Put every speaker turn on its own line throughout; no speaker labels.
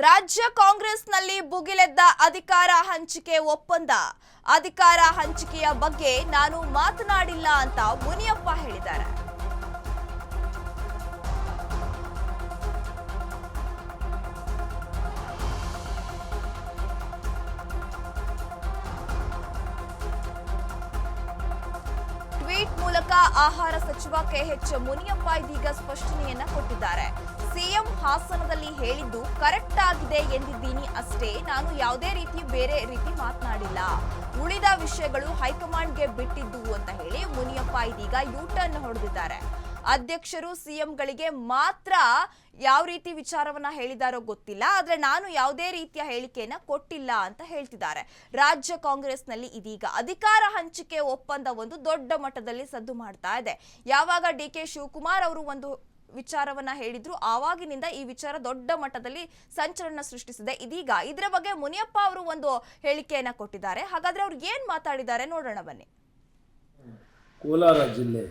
ರಾಜ್ಯ ಕಾಂಗ್ರೆಸ್ನಲ್ಲಿ ಭುಗಿಲೆದ್ದ ಅಧಿಕಾರ ಹಂಚಿಕೆ ಒಪ್ಪಂದ. ಅಧಿಕಾರ ಹಂಚಿಕೆಯ ಬಗ್ಗೆ ನಾನು ಮಾತನಾಡಿಲ್ಲ ಅಂತ ಮುನಿಯಪ್ಪ ಹೇಳಿದ್ದಾರೆ. ಟ್ವೀಟ್ ಮೂಲಕ ಆಹಾರ ಸಚಿವ ಕೆಎಚ್ ಮುನಿಯಪ್ಪ ಇದೀಗ ಸ್ಪಷ್ಟನೆಯನ್ನ ಕೊಟ್ಟಿದ್ದಾರೆ. ಸಿಎಂ ಹಾಸನದಲ್ಲಿ ಹೇಳಿದ್ದು ಕರೆಕ್ಟ್ ಆಗಿದೆ ಎಂದಿದ್ದೀನಿ ಅಷ್ಟೇ, ನಾನು ಯಾವುದೇ ಬೇರೆ ರೀತಿ ಮಾತನಾಡಿಲ್ಲ. ಉಳಿದ ವಿಷಯಗಳು ಹೈಕಮಾಂಡ್ಗೆ ಬಿಟ್ಟಿದ್ದು ಅಂತ ಹೇಳಿ ಮುನಿಯಪ್ಪ ಇದೀಗ ಯೂಟರ್ನ್ ಹೊಡೆದಿದ್ದಾರೆ. ಅಧ್ಯಕ್ಷರು ಸಿಎಂಗಳಿಗೆ ಮಾತ್ರ ಯಾವ ರೀತಿ ವಿಚಾರವನ್ನ ಹೇಳಿದಾರೋ ಗೊತ್ತಿಲ್ಲ, ಆದ್ರೆ ನಾನು ಯಾವುದೇ ರೀತಿಯ ಹೇಳಿಕೆಯನ್ನ ಕೊಟ್ಟಿಲ್ಲ ಅಂತ ಹೇಳ್ತಿದ್ದಾರೆ. ರಾಜ್ಯ ಕಾಂಗ್ರೆಸ್ನಲ್ಲಿ ಇದೀಗ ಅಧಿಕಾರ ಹಂಚಿಕೆ ಒಪ್ಪಂದ ಒಂದು ದೊಡ್ಡ ಮಟ್ಟದಲ್ಲಿ ಸದ್ದು ಮಾಡ್ತಾ ಇದೆ. ಯಾವಾಗ ಡಿಕೆ ಶಿವಕುಮಾರ್ ಅವರು ಒಂದು ವಿಚಾರವನ್ನ ಹೇಳಿದ್ರು, ಆವಾಗಿನಿಂದ ಈ ವಿಚಾರ ದೊಡ್ಡ ಮಟ್ಟದಲ್ಲಿ ಸಂಚಲನ ಸೃಷ್ಟಿಸಿದೆ. ಇದೀಗ ಇದರ ಬಗ್ಗೆ ಮುನಿಯಪ್ಪ ಅವರು ಒಂದು ಹೇಳಿಕೆಯನ್ನ ಕೊಟ್ಟಿದ್ದಾರೆ. ಹಾಗಾದ್ರೆ ಅವ್ರು ಏನ್ ಮಾತಾಡಿದ್ದಾರೆ ನೋಡೋಣ ಬನ್ನಿ.
ಕೋಲಾರ ಜಿಲ್ಲೆ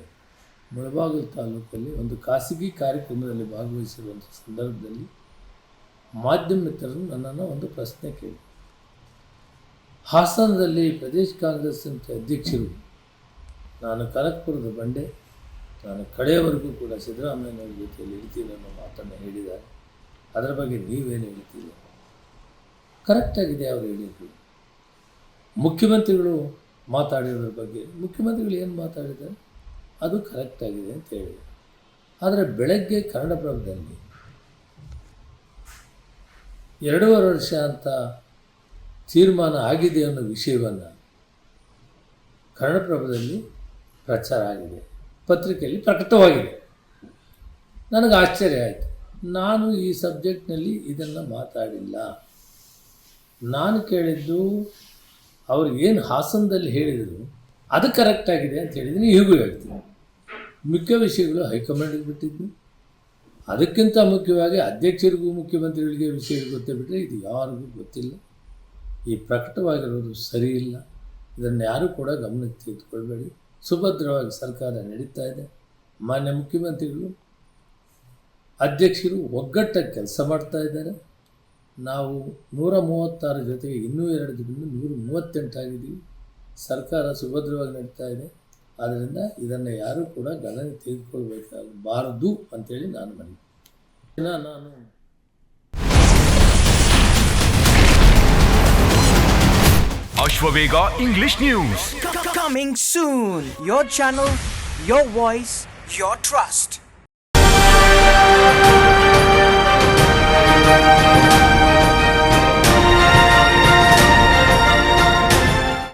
ಮುಳಬಾಗಿಲು ತಾಲೂಕಲ್ಲಿ ಒಂದು ಖಾಸಗಿ ಕಾರ್ಯಕ್ರಮದಲ್ಲಿ ಭಾಗವಹಿಸಿರುವಂಥ ಸಂದರ್ಭದಲ್ಲಿ ಮಾಧ್ಯಮ ಮಿತ್ರರು ನನ್ನನ್ನು ಒಂದು ಪ್ರಶ್ನೆ ಕೇಳಿ, ಹಾಸನದಲ್ಲಿ ಪ್ರದೇಶ ಕಾಂಗ್ರೆಸ್ ಅಧ್ಯಕ್ಷರು ನಾನು ಕನಕಪುರದ ಬಂಡೆ, ನಾನು ಕಡೆಯವರೆಗೂ ಕೂಡ ಸಿದ್ದರಾಮಯ್ಯನವ್ರ ಜೊತೆಯಲ್ಲಿ ಇರ್ತೀನಿ ಅನ್ನೋ ಮಾತನ್ನು ಹೇಳಿದ್ದಾರೆ. ಅದರ ಬಗ್ಗೆ ನೀವೇನು ಹೇಳ್ತೀರಿ? ಕರೆಕ್ಟಾಗಿದೆ ಅವರು ಹೇಳಿದ್ರು. ಮುಖ್ಯಮಂತ್ರಿಗಳು ಮಾತಾಡಿರೋದ್ರ ಬಗ್ಗೆ ಮುಖ್ಯಮಂತ್ರಿಗಳು ಏನು ಮಾತಾಡಿದ್ದಾರೆ ಅದು ಕರೆಕ್ಟಾಗಿದೆ ಅಂತ ಹೇಳಿದೆ. ಆದರೆ ಬೆಳಗ್ಗೆ ಕನ್ನಡಪ್ರಭದಲ್ಲಿ 2.5 ವರ್ಷ ಅಂತ ತೀರ್ಮಾನ ಆಗಿದೆ ಅನ್ನೋ ವಿಷಯವನ್ನು ಕನ್ನಡಪ್ರಭದಲ್ಲಿ ಪ್ರಚಾರ ಆಗಿದೆ, ಪತ್ರಿಕೆಯಲ್ಲಿ ಪ್ರಕಟವಾಗಿದೆ. ನನಗೆ ಆಶ್ಚರ್ಯ ಆಯಿತು. ನಾನು ಈ ಸಬ್ಜೆಕ್ಟ್ನಲ್ಲಿ ಇದನ್ನು ಮಾತಾಡಿಲ್ಲ. ನಾನು ಕೇಳಿದ್ದು ಅವರು ಏನು ಹಾಸನದಲ್ಲಿ ಹೇಳಿದರು ಅದು ಕರೆಕ್ಟಾಗಿದೆ ಅಂತ ಹೇಳಿದ್ದೀನಿ, ಹೀಗೂ ಹೇಳ್ತೀನಿ. ಮುಖ್ಯ ವಿಷಯಗಳು ಹೈಕಮಾಂಡ್ಗೆ ಬಿಟ್ಟಿದ್ದು, ಅದಕ್ಕಿಂತ ಮುಖ್ಯವಾಗಿ ಅಧ್ಯಕ್ಷರಿಗೂ ಮುಖ್ಯಮಂತ್ರಿಗಳಿಗೆ ವಿಷಯಗಳು ಗೊತ್ತೇ ಬಿಟ್ಟರೆ ಇದು ಯಾರಿಗೂ ಗೊತ್ತಿಲ್ಲ. ಈ ಪ್ರಕಟವಾಗಿರೋದು ಸರಿ ಇಲ್ಲ. ಇದನ್ನು ಯಾರೂ ಕೂಡ ಗಮನಕ್ಕೆ ತೆಗೆದುಕೊಳ್ಬೇಡಿ. ಸುಭದ್ರವಾಗಿ ಸರ್ಕಾರ ನಡೀತಾ ಇದೆ. ಮಾನ್ಯ ಮುಖ್ಯಮಂತ್ರಿಗಳು ಅಧ್ಯಕ್ಷರು ಒಗ್ಗಟ್ಟಾಗಿ ಕೆಲಸ ಮಾಡ್ತಾ ಇದ್ದಾರೆ. ನಾವು 136 ಜೊತೆಗೆ ಇನ್ನೂ 2 ದಿನದಿಂದ 138 ಆಗಿದ್ದೀವಿ. ಸರ್ಕಾರ ಸುಭದ್ರವಾಗಿ ನಡೀತಾ ಇದೆ. ಆದ್ದರಿಂದ ಇದನ್ನು ಯಾರೂ ಕೂಡ ಗಣನೆ ತೆಗೆದುಕೊಳ್ಬೇಕಾಗಬಾರದು ಅಂತೇಳಿ ನಾನು ನಾನು
Ashwavega English News
coming soon. Your channel, your voice, your trust.